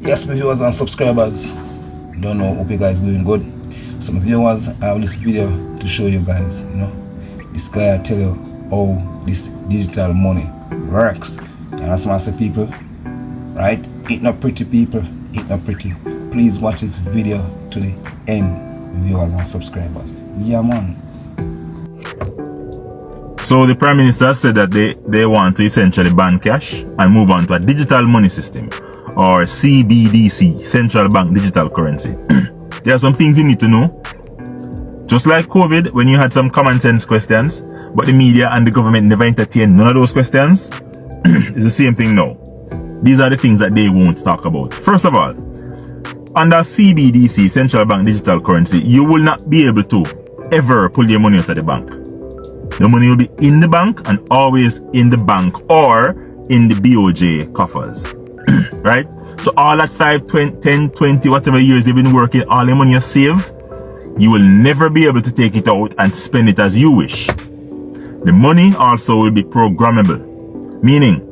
Yes, my viewers and subscribers. Don't know, hope you guys doing good. So my viewers, I have this video to show you guys, this guy tell you how this digital money works. And that's master people, right? It not pretty people, it not pretty. Please watch this video to the end, viewers and subscribers. Yeah, man. So the Prime Minister said that they want to essentially ban cash and move on to a digital money system, or CBDC, Central Bank Digital Currency. There are some things you need to know. Just like COVID, when you had some common sense questions, but the media and the government never entertained none of those questions, it's the same thing now. These are the things that they won't talk about. First of all, under CBDC, Central Bank Digital Currency, you will not be able to ever pull your money out of the bank. The money will be in the bank and always in the bank or in the BOJ coffers. Right? So all that 5, 20, 10, 20, whatever years they've been working, all the money you save, you will never be able to take it out and spend it as you wish. The money also will be programmable, meaning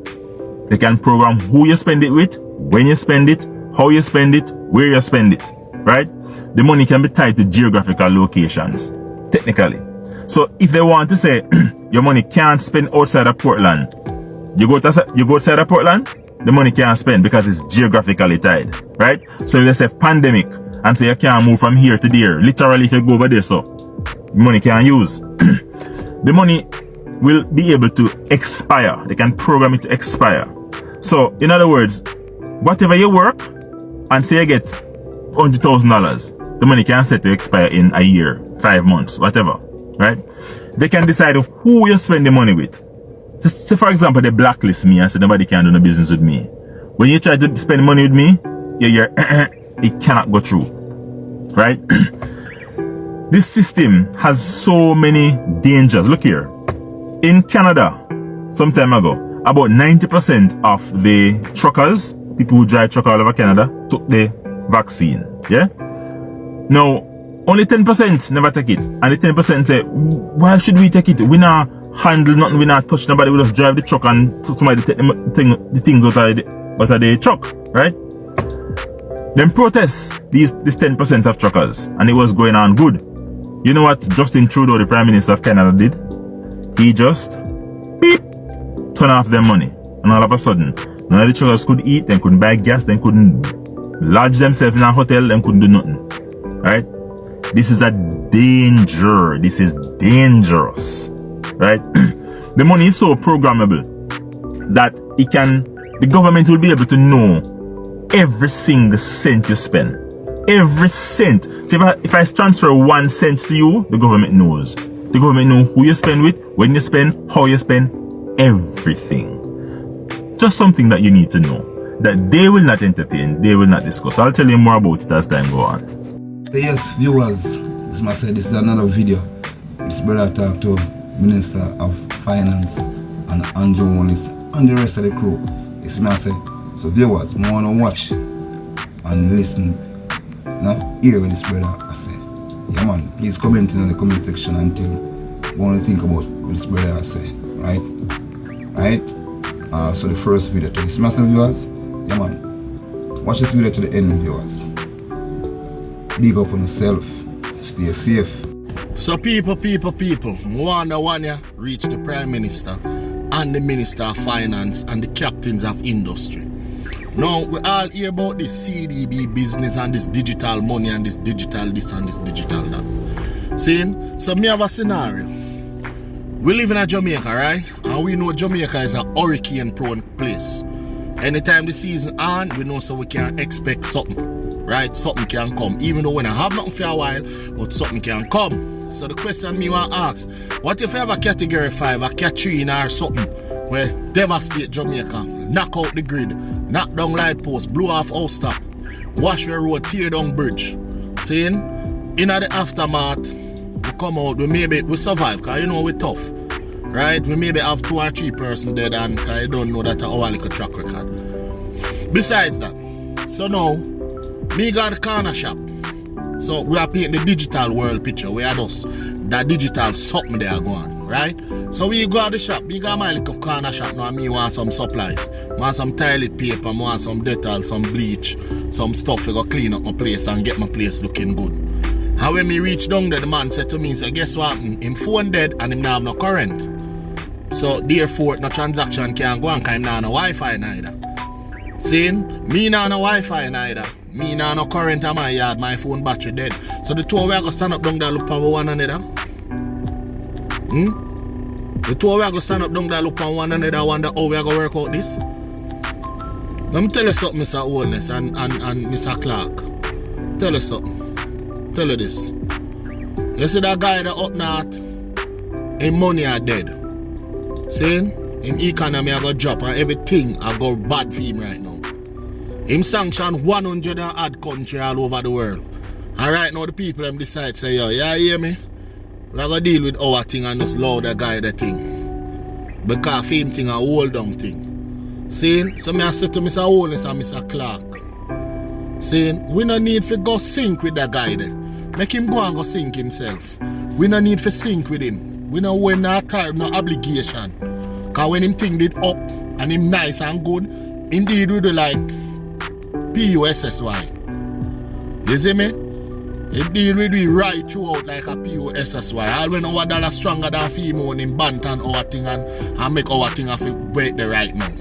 they can program who you spend it with, when you spend it, how you spend it, where you spend it. Right? The money can be tied to geographical locations, technically. So if they want to say your money can't spend outside of Portland, you go outside of Portland, the money can't spend because it's geographically tied, right? So if they say pandemic and say you can't move from here to there, literally if you go over there, so the money can't use. The money will be able to expire. They can program it to expire. So in other words, whatever you work and say you get $100,000, the money can set to expire in a year, 5 months, whatever, right? They can decide who you spend the money with. Just say, for example, they blacklist me and say nobody can do no business with me. When you try to spend money with me, it cannot go through. Right? This system has so many dangers. Look here. In Canada, some time ago, about 90% of the truckers, people who drive truck all over Canada, took the vaccine. Yeah? Now, only 10% never take it. And the 10% say, why should we take it? We not handle nothing, we not touch nobody, we just drive the truck and somebody take the things out of the truck, right? Then protest this 10% of truckers, and it was going on good. You know what Justin Trudeau, the Prime Minister of Canada, did? He just turn off their money, and all of a sudden none of the truckers could eat, they couldn't buy gas, they couldn't lodge themselves in a hotel, they couldn't do nothing, right? This is a danger. This is dangerous. Right? The money is so programmable that the government will be able to know every single cent you spend. Every cent. So if I transfer 1 cent to you, the government knows. The government knows who you spend with, when you spend, how you spend, everything. Just something that you need to know. That they will not entertain, they will not discuss. I'll tell you more about it as time go on. Yes, viewers, as I said, this is another video. This brother talk to Minister of Finance and Andrew Wallace and the rest of the crew. It's me I say. So viewers, I want to watch and listen. Hear what this brother I say. Yeah man, please comment in the comment section and tell what you think about what this brother I say. Right? So the first video to this massive viewers. Yeah man. Watch this video to the end, viewers. Big up on yourself. Stay safe. So people, wonder when you reach the Prime Minister and the Minister of Finance and the captains of industry. Now we all hear about this CDB business and this digital money and this digital this and this digital that. Seeing? So me have a scenario. We live in a Jamaica, right? And we know Jamaica is a hurricane prone place. Anytime the season on, we know so we can expect something. Right? Something can come. Even though we don't have nothing for a while, but something can come. So the question me want to ask, what if you have a category 5, a Katrina or something, where devastate Jamaica, knock out the grid, knock down light posts, blow off house top, wash your road, tear down bridge. Saying, in the aftermath, we come out, we survive, because you know we're tough. Right? We maybe have 2 or 3 persons dead, and because you don't know that our little track record. Besides that, so now, me got a corner shop. So we are painting the digital world picture. We are just that digital something they are going, right? So we go to the shop, we got my little corner shop now and me want some supplies. Want some toilet paper, want some Dettol, some bleach, some stuff to go clean up my place and get my place looking good. And when me reach down there, the man said to me, he said, guess what? Him phone dead and him now have no current. So therefore, no transaction can go on because him now no Wi-Fi neither. Seeing? Me now no Wi-Fi neither. Me now no current in my yard, my phone battery dead. So the two of we are going to stand up down there look for one another. The two of we are going to stand up down there look for one another wonder how we are going to work out this. Let me tell you something, Mr. Holness and Mr. Clark. Tell you something. Tell you this. You see that guy that up north, his money are dead. See? His economy are going to drop and everything are going bad for him right now. Him sanction 100 and odd country all over the world. And right now the people them decide say, yo, you hear me? We're going to deal with our thing and just allow the guy the thing. Because him thing a hold down thing. See? So I say to Mr. Holness and Mr. Clark. See? We no need to go sync with the guy there. Make him go and go sync himself. We no need to sync with him. We no want no time, no obligation. Because when him thing did up and him nice and good, indeed we do like PUSSY. You see me? It deal with we right throughout like a PUSSY. All when our dollar stronger than female in band and our thing and make our thing have to break the right now.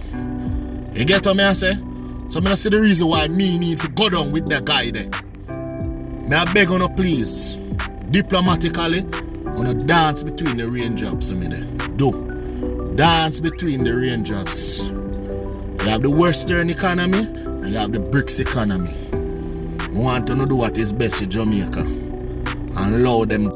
You get what I say? So I see the reason why me need to go down with the guy there. May I beg on please, diplomatically, on a dance between the raindrops. Do. Dance between the raindrops. You have the Western economy, you have the BRICS economy. We want to know do what is best for Jamaica and allow them